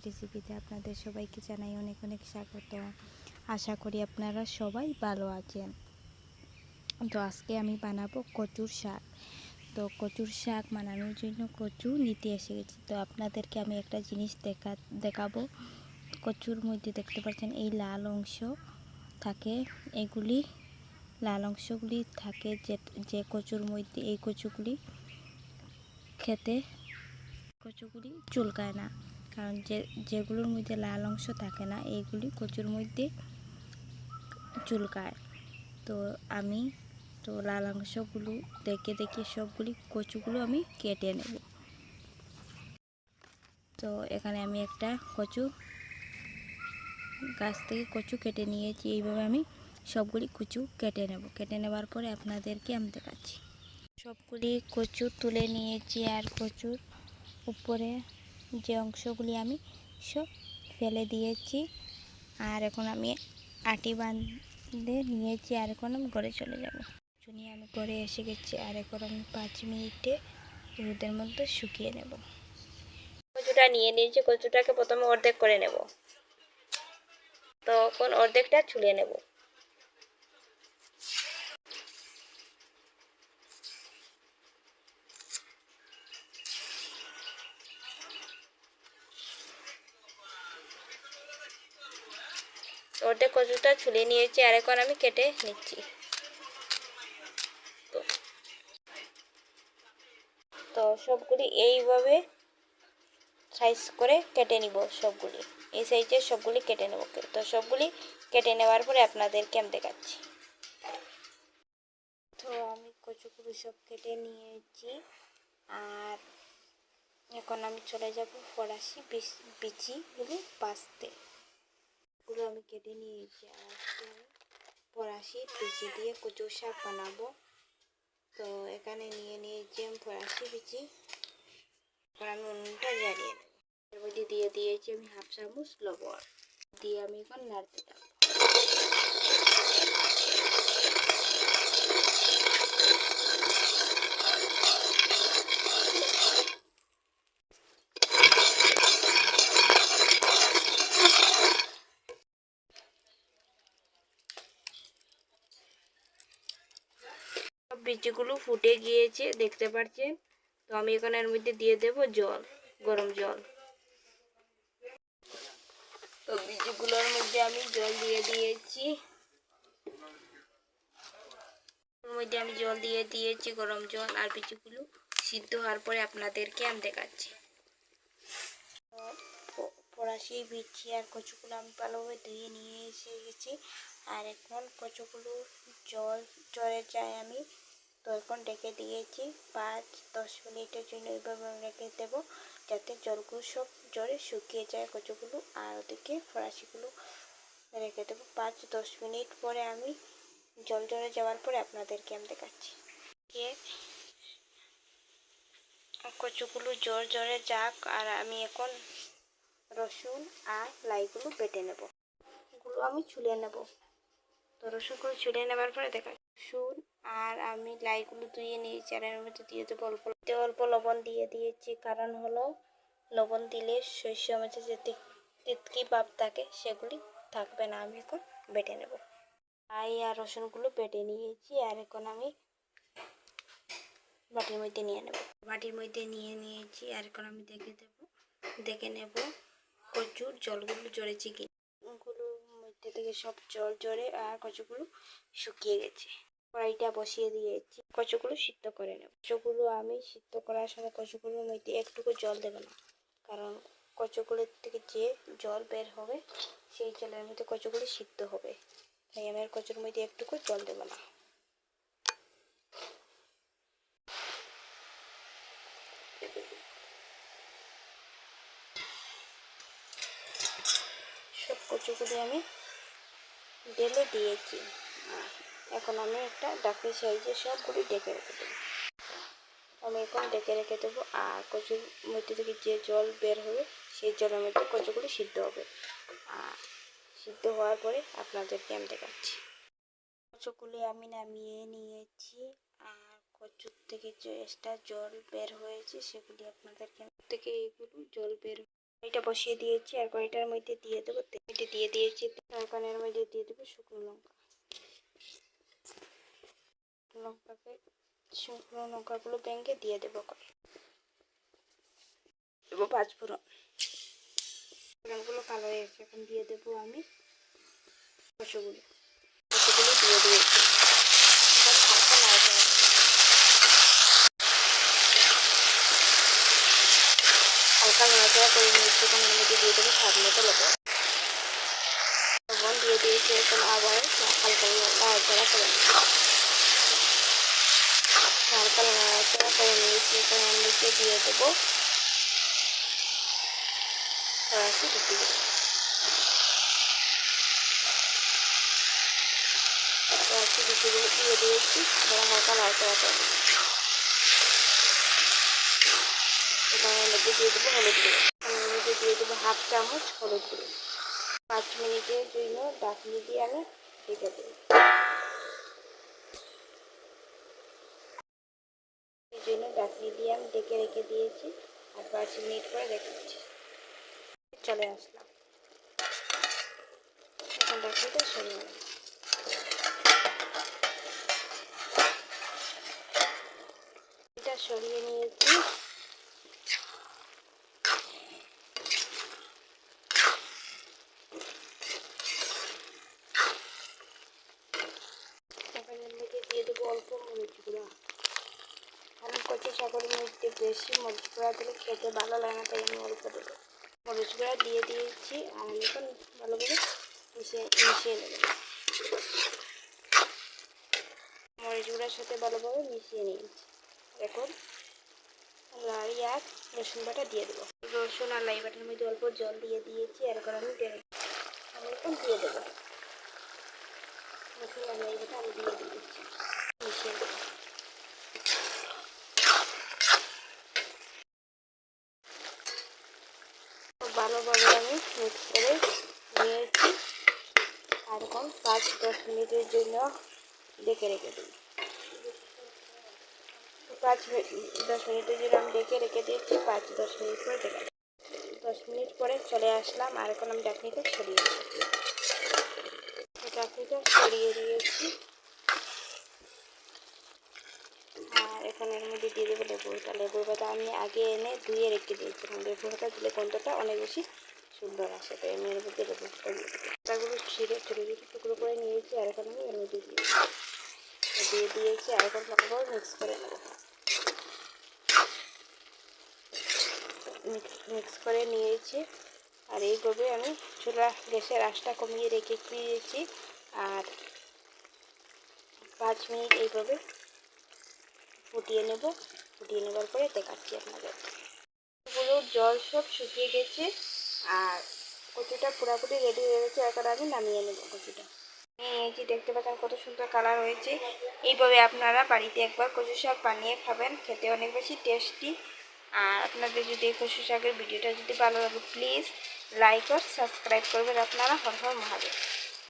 রেসিপিতে আপনাদের সবাইকে জানাই অনেক অনেক স্বাগত। আশা করি আপনারা সবাই ভালো আছেন। তো আজকে আমি বানাবো কচুর শাক। তো কচুর শাক বানানোর জন্য কচু নিতে এসে গেছি। তো আপনাদেরকে আমি একটা জিনিস দেখাবো। কচুর মধ্যে দেখতে পাচ্ছেন এই লাল অংশ থাকে, এগুলি লাল অংশগুলি থাকে যে কচুর মধ্যে, এই কচুগুলি খেতে কচুগুলি চুলকায় না, কারণ যেগুলোর মধ্যে লাল অংশ থাকে না এইগুলি কচুর মধ্যে চুলকায়। তো আমি লাল অংশগুলো দেখে সবগুলি কচুগুলো আমি কেটে নেব। তো এখানে আমি একটা কচু গাছ থেকে কচু কেটে নিয়েছি। এইভাবে আমি সবগুলি কচু কেটে নেব। কেটে নেবার পরে আপনাদেরকে আমি দেখাচ্ছি। সবগুলি কচু তুলে নিয়েছি, আর কচুর উপরে যে অংশগুলি আমি সব ফেলে দিয়েছি। আর এখন আমি আটি বাঁধে নিয়েছি, আর এখন আমি ঘরে চলে যাব। নিয়ে আমি ঘরে এসে গেছি, আর এখন আমি 5 মিনিটে রোদের মধ্যে শুকিয়ে নেব। কচুটা নিয়ে নিয়েছি, কচুটাকে প্রথমে অর্ধেক করে নেব। তখন অর্ধেকটা ছুলে নেব। অর্ধেক কচুটা ছুলে নিয়েছি, আর এখন আমি কেটে নিচ্ছি। তো সবগুলি এইভাবে সাইজ করে কেটে নিব। সবগুলি এই সাইজের সবগুলি কেটে নেব। তো সবগুলি কেটে নেওয়ার পরে আপনাদেরকে আমি দেখাচ্ছি। তো আমি কচুগুলো সব কেটে নিয়েছি, আর এখন আমি চলে যাব ফরাসি বিচিগুলো বাছতে। এগুলো আমি কেটে নিয়েছি, আর ফরাসি বিচি দিয়ে কচুর শাক বানাবো। তো এখানে নিয়ে নিয়েছি আমি ফরাসি বিচি। এখন আমি উনুনটা জ্বালিয়ে নেব। এর মধ্যে দিয়ে দিয়েছি আমি 1/2 চামচ লবণ দিয়ে আমি এখন নাড়তে থাকবো। বিচিগুলো ফুটে গিয়েছে দেখতে পাচ্ছেন। তো আমি এখন এর মধ্যে দিয়ে দেব জল, গরম জল। তো বিচিগুলোর মধ্যে আমি জল দিয়ে দিয়েছি। ওর মধ্যে আমি জল দিয়ে দিয়েছি, গরম জল। আর বিচিগুলো সিদ্ধ হওয়ার পরে আপনাদেরকে আমি দেখাচ্ছি। ফরাসি বিচি আর কচুগুলো আমি ভালোভাবে ধুয়ে নিয়ে এসে গেছি, আর এখন কচুগুলো জল ঝরে যায় আমি। তো এখন ঢেকে দিয়েছি 5-10 মিনিটের জন্য। এইভাবে রেখে দেবো যাতে জলগুলো সব ঝরে শুকিয়ে যায় কচুগুলো। আর ওদিকে ফরাসিগুলো রেখে দেবো 5-10 মিনিট পরে আমি জল ঝরে যাওয়ার পরে আপনাদেরকে আমি দেখাচ্ছি। কচুগুলো ঝরে যাক, আর আমি এখন রসুন আর লাইগুলো বেটে নেব। এগুলো আমি ছুলে নেব। তো রসুনগুলো ছুলে নেবার পরে দেখাচ্ছি। রসুন আর আমি লাইগুলো ধুয়ে নিয়েছি, আর এর মধ্যে দিয়ে দেবো অল্প লবণ দিয়ে দিয়েছি। কারণ হলো লবণ দিলে শস্য মাছে যে তিতকি ভাব থাকে সেগুলি থাকবে না। আমি এখন বেটে নেব। লাই আর রসুনগুলো বেটে নিয়েছি, আর এখন আমি বাটির মধ্যে নিয়ে নেব। বাটির মধ্যে নিয়ে নিয়েছি, আর এখন আমি দেখে নেব কচুর জলগুলো ঝরেছে কি। গুলোর মধ্যে থেকে সব জল ঝরে আর কচুগুলো শুকিয়ে গেছে। কড়াইটা বসিয়ে দিয়েছি, কচুগুলো সিদ্ধ করে নেব। কচুগুলো আমি সিদ্ধ করার সময় কচুগুলোর মধ্যে একটুকু জল দেবো না, কারণ কচুগুলোর থেকে যে জল বের হবে সেই জলের মধ্যে কচুগুলো সিদ্ধ হবে। তাই আমি আর কচুর মধ্যে একটুকু জল দেবো না। সব কচুগুলি আমি ঢেলে দিয়েছি। এখন আমি একটা ডাকনি সাইজে সবগুলি ডেকে রেখে দেবো। আমি এখন ডেকে রেখে দেবো, আর কচুর মধ্যে থেকে যে জল বের হবে সেই জলের মধ্যে কচুগুলি সিদ্ধ হবে। আর সিদ্ধ হওয়ার পরে আপনাদেরকে আমি দেখাচ্ছি। কচুগুলি আমি নামিয়ে নিয়েছি, আর কচুর থেকে যে এক্সট্রা জল বের হয়েছে সেগুলি আপনাদেরকে থেকে এইগুলো জল বের এটা বসিয়ে দিয়েছি আর কড়াইটার মধ্যে দিয়ে দেবো তেল দিয়ে দিয়েছি তরকারির মধ্যে দিয়ে দেবো শুকনো লঙ্কাগুলো ভেঙে দিয়ে দেবো পাঁচফোড়নগুলো কালো হয়ে গেছে। এখন দিয়ে দেবো আমি কচুগুলো দিয়ে দিয়েছি। হালকা নাড়াচাড়া করে নিয়েছি। এখন এর মধ্যে দিয়ে দেবো স্বাদ মতো লবণ দিয়ে দিয়েছি। এখন আবার হালকা নাড়াচাড়া করে নিয়েছি। এখন এর মধ্যে দিয়ে দেবো দিয়ে দিয়েছি। হালকা নাড়াচাড়া করে এখানের মধ্যে দিয়ে দেবো হলুদ গুঁড়ো। এর মধ্যে দিয়ে দেবো হাফ চামচ হলুদ গুঁড়ো। 5 মিনিটের জন্য ঢাকনি দিয়ে আমি ঢেকে দেবো। এই জন্য ঢাকনি দিয়ে আমি ঢেকে রেখে দিয়েছি। আর 5 মিনিট পরে দেখাচ্ছি। চলে আসলাম। এখন ঢাকনিটা সরিয়ে নেব। এটা সরিয়ে নিয়েছি। দিয়ে দেবো অল্প মরিচ গুঁড়া। আমি কচু শাকের মধ্যে বেশি মরিচ গুঁড়া দিলে খেতে ভালো লাগে না, তাই আমি অল্প দেবো। মরিচ গুঁড়া দিয়ে দিয়েছি আর আমি এখন ভালোভাবে মিশিয়ে নেব। মরিচ গুঁড়ার সাথে ভালোভাবে মিশিয়ে নিয়েছি। এখন লাই আর রসুন বাটা দিয়ে দেবো। রসুন আর লাই বাটার মধ্যে অল্প জল দিয়ে দিয়েছি। আর এখন আমি এখন দিয়ে দেবো রসুন আর লাই বাটা আমি দিয়ে দিয়েছি। মিশিয়ে দেবো। ভালোভাবে আমি মিক্স করে নিয়েছি। আর এখন 5-10 মিনিটের জন্য ঢেকে রেখে দিই। 5-10 মিনিটের জন্য আমি রেখে দিয়েছি। 5-10 মিনিট পরে 10 মিনিট পরে চলে আসলাম। আর এখন আমি ঢাকনিটা সরিয়ে দিয়েছি। দিয়েছি। আর এখন এর মধ্যে দিয়ে দেবো লেবুর পাতা আমি আগে এনে ধুয়ে রেখে দিয়েছিলাম। লেবুর পাতা দিলে গন্ধটা অনেক বেশি সুন্দর আসে, তাই আমি এর মধ্যে লেবুর পাতা দিয়ে দেবো। পাতাগুলো ছিঁড়ে ছোটো ছোটো টুকরো করে নিয়েছি। আর এখন আমি এর মধ্যে দিয়ে দিয়েছি। আর এখন ভালোভাবে মিক্স করে নেব। মিক্স করে নিয়েছি। আর এইভাবে আমি গ্যাসের আঁচটা কমিয়ে রেখে দিয়েছি। আর 5 মিনিট এইভাবে ফুটিয়ে নেবার পরে দেখাচ্ছি আপনাদের। পুরো জল সব শুকিয়ে গেছে আর কচুটা পুরোপুরি রেডি হয়ে গেছে। এখন আমি নামিয়ে নেব কচুটা। নিয়েছি, দেখতে পাচ্ছেন কত সুন্দর কালার হয়েছে। এইভাবে আপনারা বাড়িতে একবার কচু শাক বানিয়ে খাবেন, খেতে অনেক বেশি টেস্টি। আর আপনাদের যদি এই কচু শাকের ভিডিওটা যদি ভালো লাগে প্লিজ লাইক আর সাবস্ক্রাইব করবেন আপনারা। হর হর মহাদেব।